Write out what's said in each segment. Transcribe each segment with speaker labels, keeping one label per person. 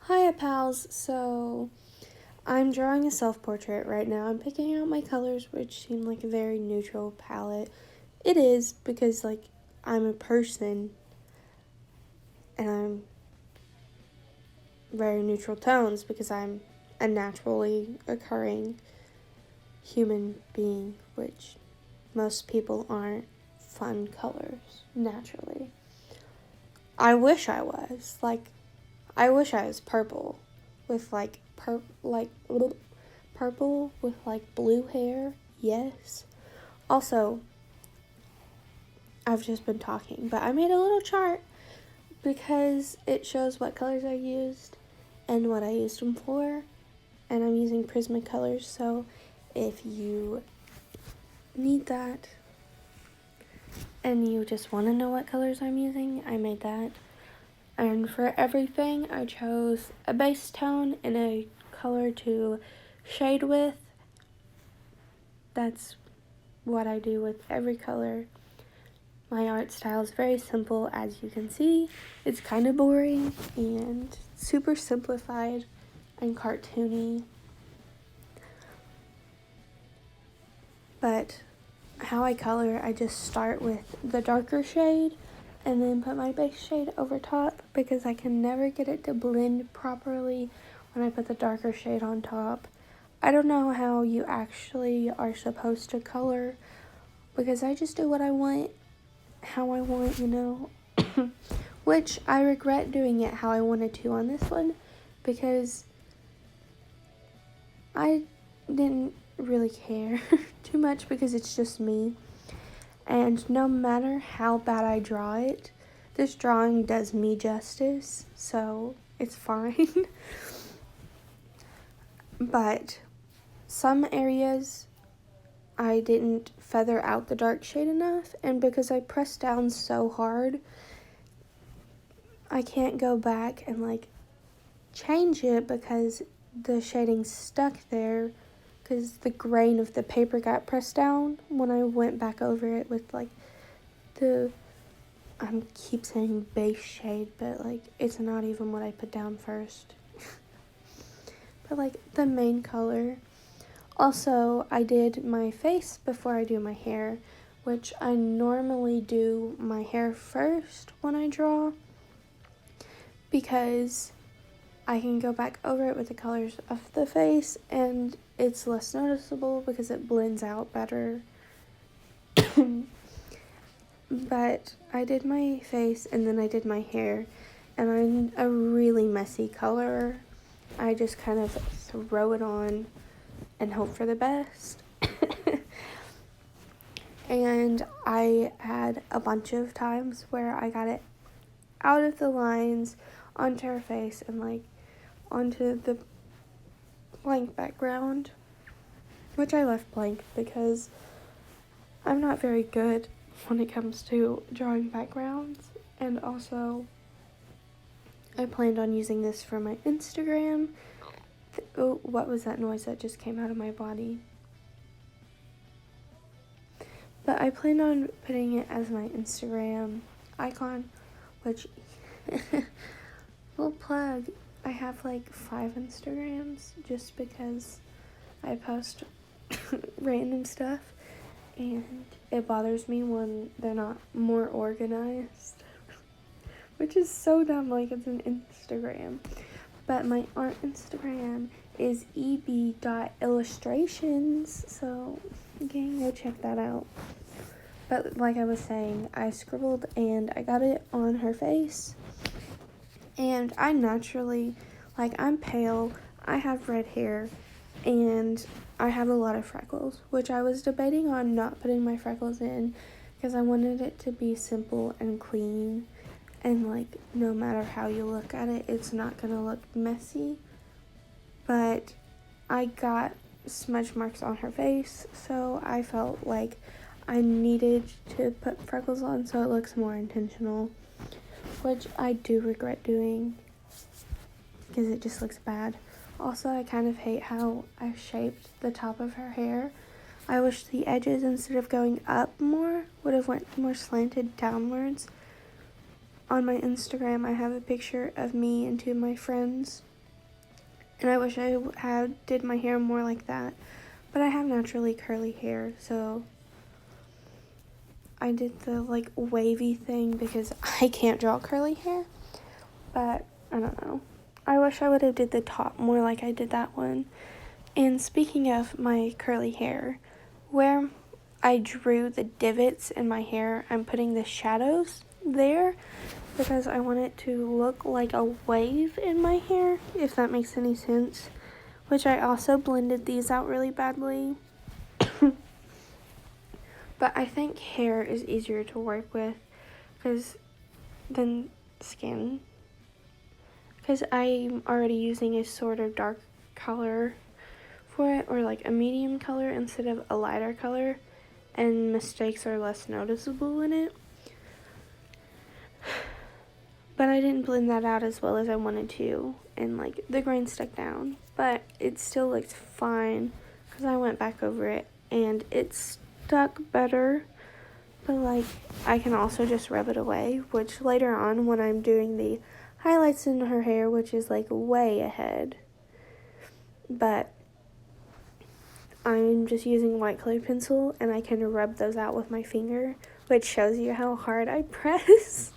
Speaker 1: Hiya pals, so I'm drawing a self-portrait right now. I'm picking out my colors, which seem like a very neutral palette. It is, because I'm a person and I'm very neutral tones because I'm a naturally occurring human being, which most people aren't fun colors naturally. I wish I was. I wish I was purple with purple with blue hair. Yes. Also, I've just been talking, but I made a little chart because it shows what colors I used and what I used them for, and I'm using Prismacolors, so if you need that and you just want to know what colors I'm using, I made that. And for everything, I chose a base tone and a color to shade with. That's what I do with every color. My art style is very simple, as you can see. It's kind of boring and super simplified and cartoony. But how I color, I just start with the darker shade and then put my base shade over top because I can never get it to blend properly when I put the darker shade on top. I don't know how you actually are supposed to color because I just do what I want, how I want, which I regret doing it how I wanted to on this one because I didn't really care too much because it's just me. And no matter how bad I draw it, this drawing does me justice, so it's fine. But some areas I didn't feather out the dark shade enough, and because I pressed down so hard, I can't go back and change it because the shading's stuck there because the grain of the paper got pressed down when I went back over it with I keep saying base shade, but it's not even what I put down first. But the main color. Also, I did my face before I do my hair, which I normally do my hair first when I draw because I can go back over it with the colors of the face and it's less noticeable because it blends out better. But I did my face and then I did my hair, and I'm a really messy colorer. I just kind of throw it on and hope for the best. And I had a bunch of times where I got it out of the lines onto her face and onto the blank background, which I left blank because I'm not very good when it comes to drawing backgrounds. And also, I planned on using this for my Instagram. Oh, what was that noise that just came out of my body? But I planned on putting it as my Instagram icon, which, little plug, I have 5 Instagrams just because I post random stuff and it bothers me when they're not more organized, which is so dumb, it's an Instagram. But my art Instagram is eb.illustrations, so you can go check that out. But like I was saying, I scribbled and I got it on her face. And I naturally, I'm pale, I have red hair, and I have a lot of freckles, which I was debating on not putting my freckles in because I wanted it to be simple and clean. And no matter how you look at it, it's not gonna look messy. But I got smudge marks on her face, so I felt like I needed to put freckles on so it looks more intentional, which I do regret doing because it just looks bad. Also, I kind of hate how I shaped the top of her hair. I wish the edges, instead of going up more, would have went more slanted downwards. On my Instagram, I have a picture of me and 2 of my friends And I wish I had did my hair more like that. But I have naturally curly hair, so I did the like wavy thing because I can't draw curly hair. But I don't know. I wish I would have did the top more like I did that one. And speaking of my curly hair, where I drew the divots in my hair, I'm putting the shadows there because I want it to look like a wave in my hair, if that makes any sense. Which I also blended these out really badly. But I think hair is easier to work with than skin. Because I'm already using a sort of dark color for it, or like a medium color instead of a lighter color, and mistakes are less noticeable in it. But I didn't blend that out as well as I wanted to, and like the grain stuck down, but it still looked fine because I went back over it and it stuck better. But like I can also just rub it away, which later on when I'm doing the highlights in her hair, which is like way ahead, but I'm just using white colored pencil and I can rub those out with my finger, which shows you how hard I press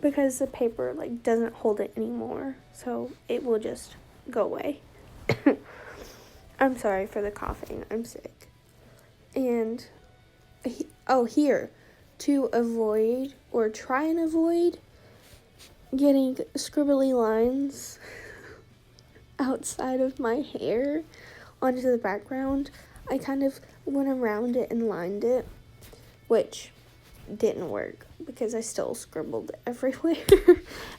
Speaker 1: because the paper like doesn't hold it anymore, so it will just go away. I'm sorry for the coughing, I'm sick. And here, to avoid or try and avoid getting scribbly lines outside of my hair onto the background, I kind of went around it and lined it, which didn't work because I still scribbled everywhere.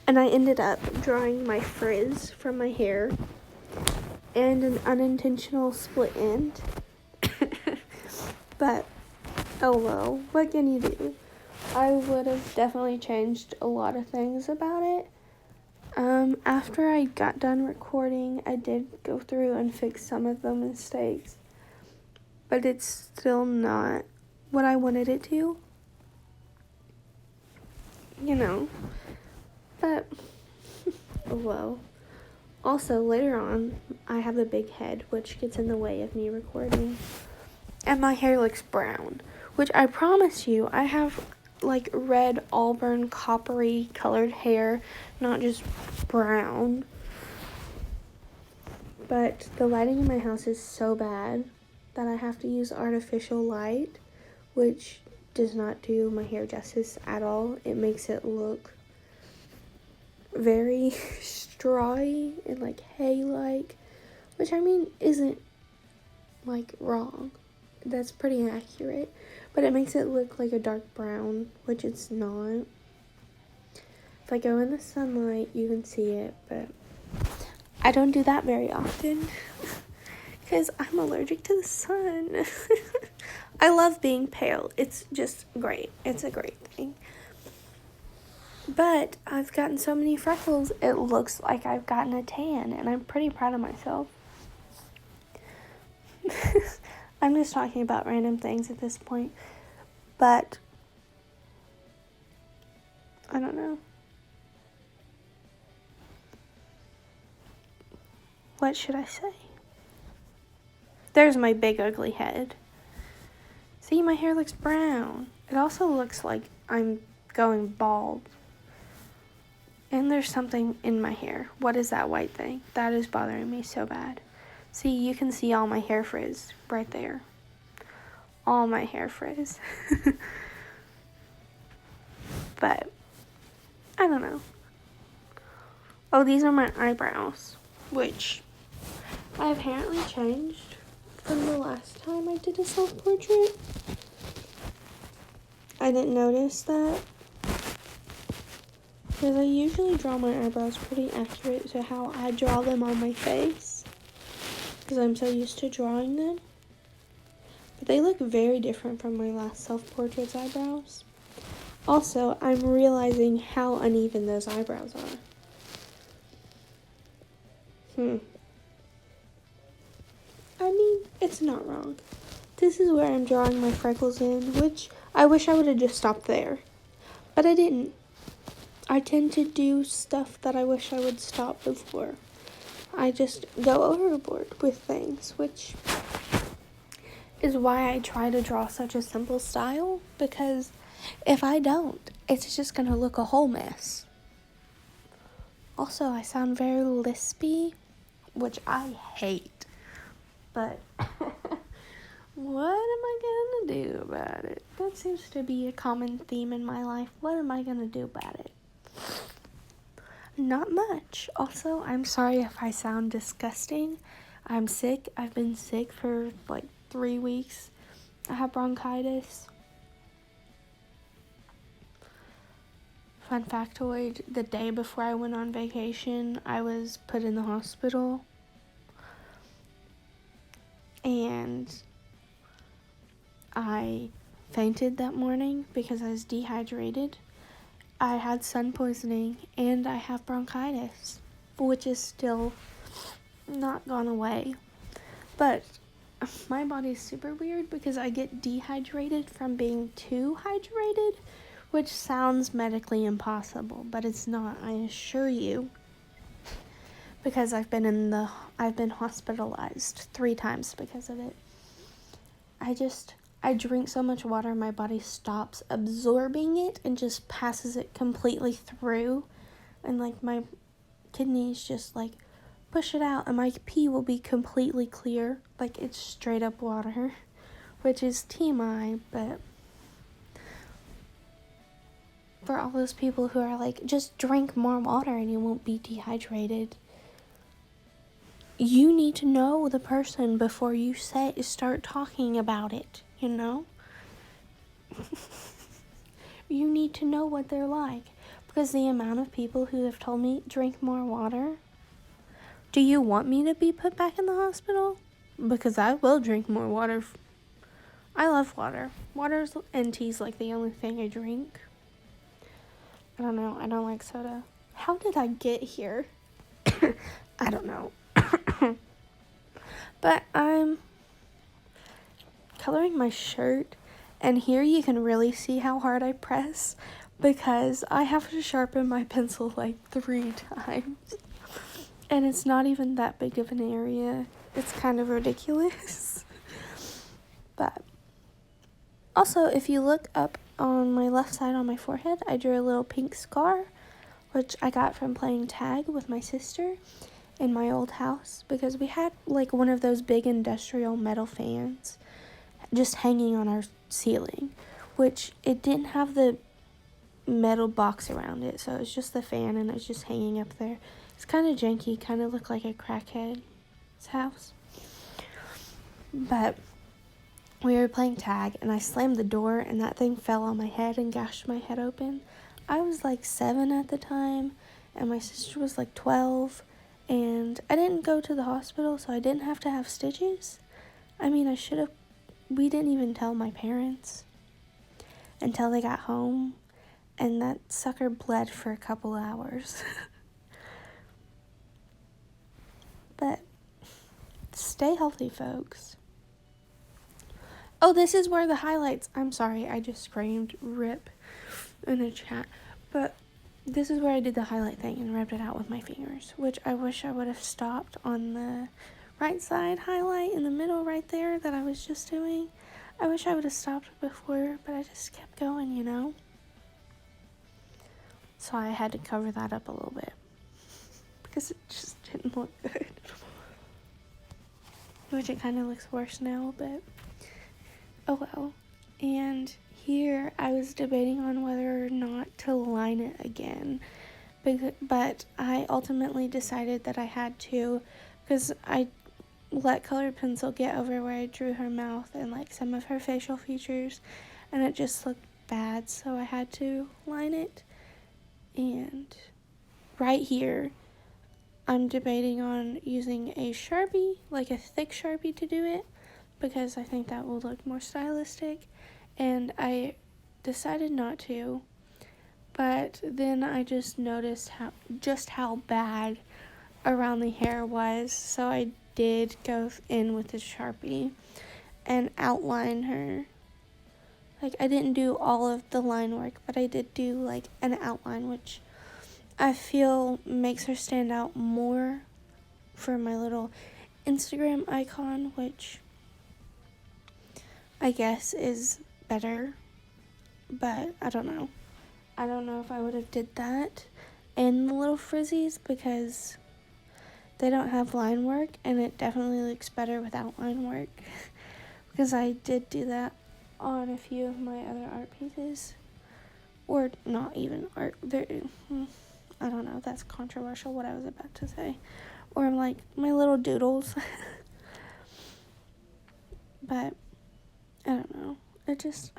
Speaker 1: And I ended up drawing my frizz from my hair and an unintentional split end. But oh well, what can you do? I would have definitely changed a lot of things about it. After I got done recording, I did go through and fix some of the mistakes, but it's still not what I wanted it to, but oh well. Also, later on, I have a big head, which gets in the way of me recording, and my hair looks brown, which I promise you, I have like red, auburn, coppery colored hair, not just brown. But the lighting in my house is so bad that I have to use artificial light, which does not do my hair justice at all. It makes it look very strawy and like hay-like, which I mean isn't like wrong. That's pretty accurate, but it makes it look like a dark brown, which it's not. If I go in the sunlight, you can see it, but I don't do that very often because I'm allergic to the sun. I love being pale. It's just great. It's a great thing. But I've gotten so many freckles, it looks like I've gotten a tan, and I'm pretty proud of myself. I'm just talking about random things at this point, but I don't know. What should I say? There's my big ugly head. See, my hair looks brown. It also looks like I'm going bald. And there's something in my hair. What is that white thing? That is bothering me so bad. See, you can see all my hair frizz right there. All my hair frizz. But, I don't know. Oh, these are my eyebrows, which I apparently changed from the last time I did a self-portrait. I didn't notice that, because I usually draw my eyebrows pretty accurate to how I draw them on my face, because I'm so used to drawing them. But they look very different from my last self-portrait's eyebrows. Also, I'm realizing how uneven those eyebrows are. I mean, it's not wrong. This is where I'm drawing my freckles in, which I wish I would have just stopped there. But I didn't. I tend to do stuff that I wish I would stop before. I just go overboard with things, which is why I try to draw such a simple style, because if I don't, it's just going to look a whole mess. Also, I sound very lispy, which I hate, but what am I going to do about it? That seems to be a common theme in my life. What am I going to do about it? Not much. Also, I'm sorry if I sound disgusting. I'm sick. I've been sick for like 3 weeks. I have bronchitis. Fun factoid, the day before I went on vacation, I was put in the hospital. And I fainted that morning because I was dehydrated. I had sun poisoning and I have bronchitis, which is still not gone away. But my body's super weird because I get dehydrated from being too hydrated, which sounds medically impossible, but it's not, I assure you. Because I've been hospitalized 3 times because of it. I drink so much water, my body stops absorbing it and just passes it completely through. And, like, my kidneys just, like, push it out. And my pee will be completely clear. Like, it's straight up water. Which is TMI, but for all those people who are like, just drink more water and you won't be dehydrated. You need to know the person before you start talking about it, you know? You need to know what they're like. Because the amount of people who have told me, drink more water. Do you want me to be put back in the hospital? Because I will drink more water. I love water. Water and tea's like the only thing I drink. I don't know. I don't like soda. How did I get here? I don't know. But I'm coloring my shirt, and here you can really see how hard I press because I have to sharpen my pencil like 3 times. And it's not even that big of an area. It's kind of ridiculous. But also, if you look up on my left side on my forehead, I drew a little pink scar, which I got from playing tag with my sister in my old house, because we had like one of those big industrial metal fans just hanging on our ceiling, which it didn't have the metal box around it, so it's just the fan and it's just hanging up there. It's kind of janky, kind of looked like a crackhead's house. But we were playing tag and I slammed the door and that thing fell on my head and gashed my head open. I was like 7 at the time and my sister was like 12. And I didn't go to the hospital, so I didn't have to have stitches. I mean, I should have. We didn't even tell my parents until they got home. And that sucker bled for a couple hours. But stay healthy, folks. Oh, this is where the highlights. I'm sorry, I just screamed RIP in the chat. But this is where I did the highlight thing and rubbed it out with my fingers, which I wish I would have stopped on the right side highlight in the middle right there that I was just doing. I wish I would have stopped before, but I just kept going, you know? So I had to cover that up a little bit because it just didn't look good. Which it kind of looks worse now, but oh well. And here I was debating on whether or not to line it again, but I ultimately decided that I had to, because I let colored pencil get over where I drew her mouth and like some of her facial features, and it just looked bad, so I had to line it. And right here I'm debating on using a Sharpie, like a thick Sharpie, to do it, because I think that will look more stylistic. And I decided not to, but then I just noticed how bad around the hair was, so I did go in with the Sharpie and outline her. Like, I didn't do all of the line work, but I did do like an outline, which I feel makes her stand out more for my little Instagram icon, which I guess is better, but I don't know. I don't know if I would have did that and the little frizzies because they don't have line work, and it definitely looks better without line work because I did do that on a few of my other art pieces, or not even art. I don't know, that's controversial what I was about to say, or like my little doodles. But I don't know, it just,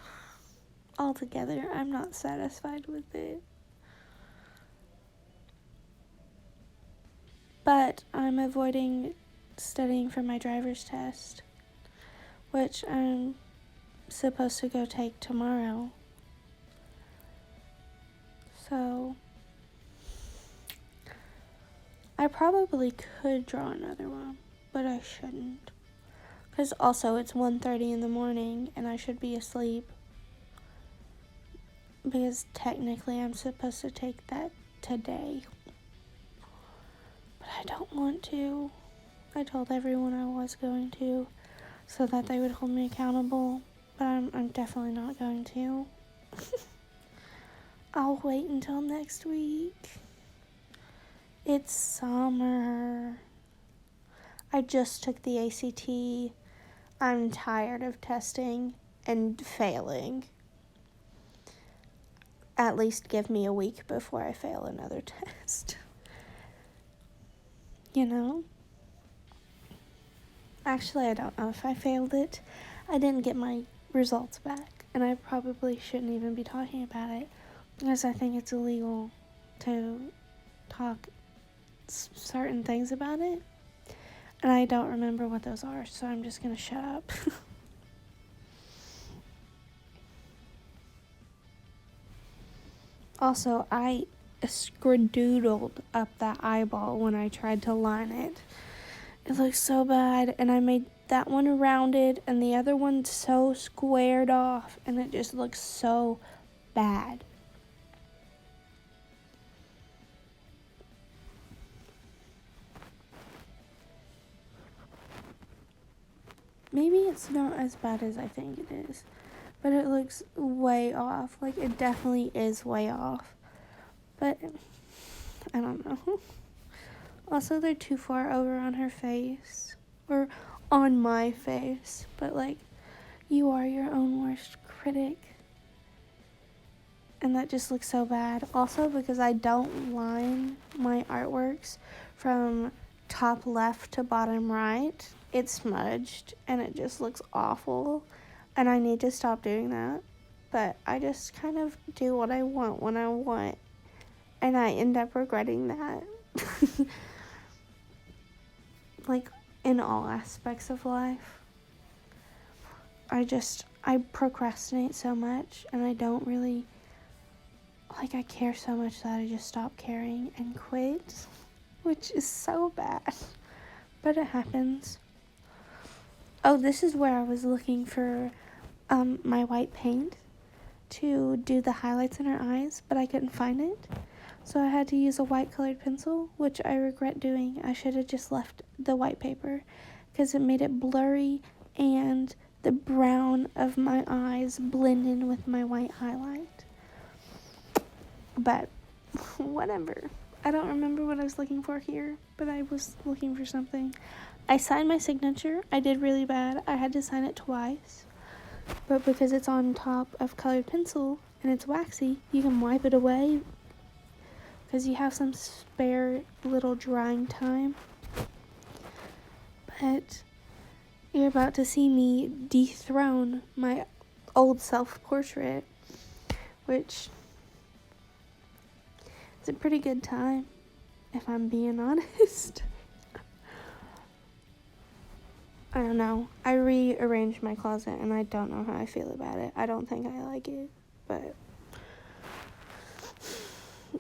Speaker 1: altogether, I'm not satisfied with it. But I'm avoiding studying for my driver's test, which I'm supposed to go take tomorrow. So I probably could draw another one, but I shouldn't. Because also it's 1:30 in the morning and I should be asleep. Because technically I'm supposed to take that today. But I don't want to. I told everyone I was going to so that they would hold me accountable. But I'm definitely not going to. I'll wait until next week. It's summer. I just took the ACT. I'm tired of testing and failing. At least give me a week before I fail another test. You know? Actually, I don't know if I failed it. I didn't get my results back, and I probably shouldn't even be talking about it because I think it's illegal to talk certain things about it, and I don't remember what those are, so I'm just gonna shut up. Also, I scridoodled up that eyeball when I tried to line it. It looks so bad, and I made that one rounded and the other one so squared off, and it just looks so bad. Maybe it's not as bad as I think it is, but it looks way off. Like, it definitely is way off, but I don't know. Also, they're too far over on her face, or on my face, but like, you are your own worst critic. And that just looks so bad. Also, because I don't line my artworks from top left to bottom right, it's smudged and it just looks awful. And I need to stop doing that. But I just kind of do what I want when I want. And I end up regretting that. Like, in all aspects of life. I procrastinate so much, and I don't really, like, I care so much that I just stop caring and quit, which is so bad, but it happens. Oh, this is where I was looking for my white paint to do the highlights in her eyes, but I couldn't find it, so I had to use a white colored pencil, which I regret doing. I should have just left the white paper, because it made it blurry, and the brown of my eyes blend in with my white highlight. But whatever. I don't remember what I was looking for here, but I was looking for something. I signed my signature. I did really bad. I had to sign it twice. But because it's on top of colored pencil and it's waxy, you can wipe it away because you have some spare little drying time. But you're about to see me dethrone my old self-portrait, which is a pretty good time, if I'm being honest. I don't know. I rearranged my closet, and I don't know how I feel about it. I don't think I like it, but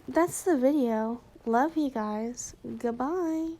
Speaker 1: that's the video. Love you guys. Goodbye.